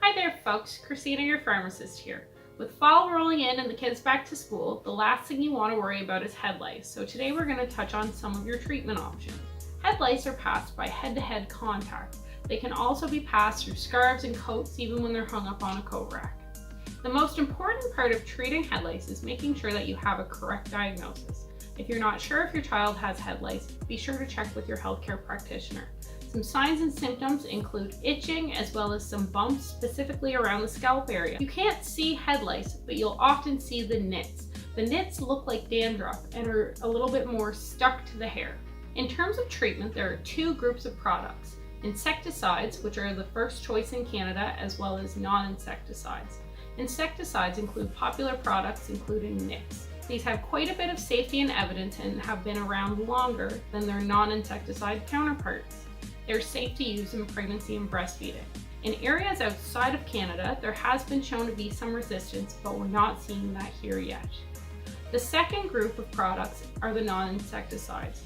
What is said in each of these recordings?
Hi there folks, Kristina, your pharmacist here. With fall rolling in and the kids back to school, the last thing you want to worry about is head lice. So today we're going to touch on some of your treatment options. Head lice are passed by head-to-head contact. They can also be passed through scarves and coats even when they're hung up on a coat rack. The most important part of treating head lice is making sure that you have a correct diagnosis. If you're not sure if your child has head lice, be sure to check with your healthcare practitioner. Some signs and symptoms include itching as well as some bumps specifically around the scalp area. You can't see head lice, but you'll often see the nits. The nits look like dandruff and are a little bit more stuck to the hair. In terms of treatment, there are two groups of products: insecticides, which are the first choice in Canada, as well as non-insecticides. Insecticides include popular products including nits. These have quite a bit of safety and evidence and have been around longer than their non-insecticide counterparts. They're safe to use in pregnancy and breastfeeding. In areas outside of Canada, there has been shown to be some resistance, but we're not seeing that here yet. The second group of products are the non-insecticides.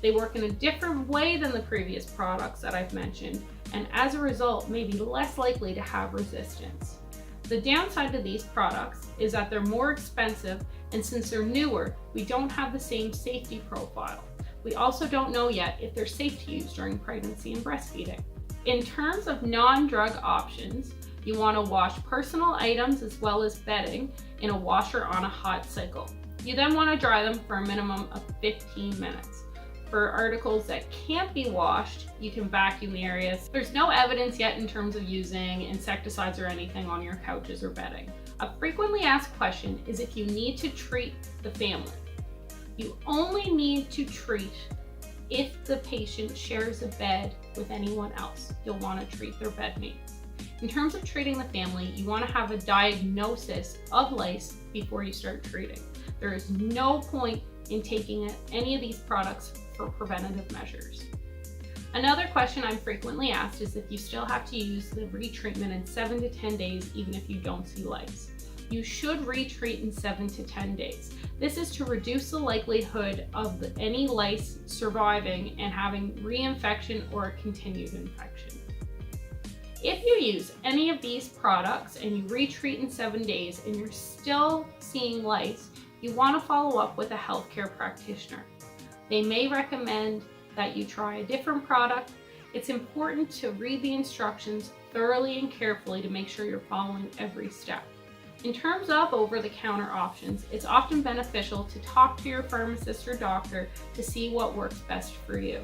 They work in a different way than the previous products that I've mentioned, and as a result may be less likely to have resistance. The downside to these products is that they're more expensive, and since they're newer, we don't have the same safety profile. We also don't know yet if they're safe to use during pregnancy and breastfeeding. In terms of non-drug options, you want to wash personal items as well as bedding in a washer on a hot cycle. You then want to dry them for a minimum of 15 minutes. For articles that can't be washed, you can vacuum the areas. There's no evidence yet in terms of using insecticides or anything on your couches or bedding. A frequently asked question is if you need to treat the family. You only need to treat if the patient shares a bed with anyone else. You'll want to treat their bedmates. In terms of treating the family, you want to have a diagnosis of lice before you start treating. There is no point in taking any of these products for preventative measures. Another question I'm frequently asked is if you still have to use the retreatment in 7 to 10 days even if you don't see lice. You should retreat in 7 to 10 days. This is to reduce the likelihood of any lice surviving and having reinfection or a continued infection. If you use any of these products and you retreat in 7 days and you're still seeing lice, you want to follow up with a healthcare practitioner. They may recommend that you try a different product. It's important to read the instructions thoroughly and carefully to make sure you're following every step. In terms of over-the-counter options, it's often beneficial to talk to your pharmacist or doctor to see what works best for you.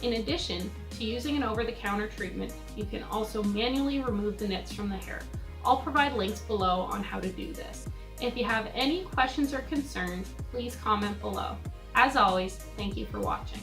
In addition to using an over-the-counter treatment, you can also manually remove the nits from the hair. I'll provide links below on how to do this. If you have any questions or concerns, please comment below. As always, thank you for watching.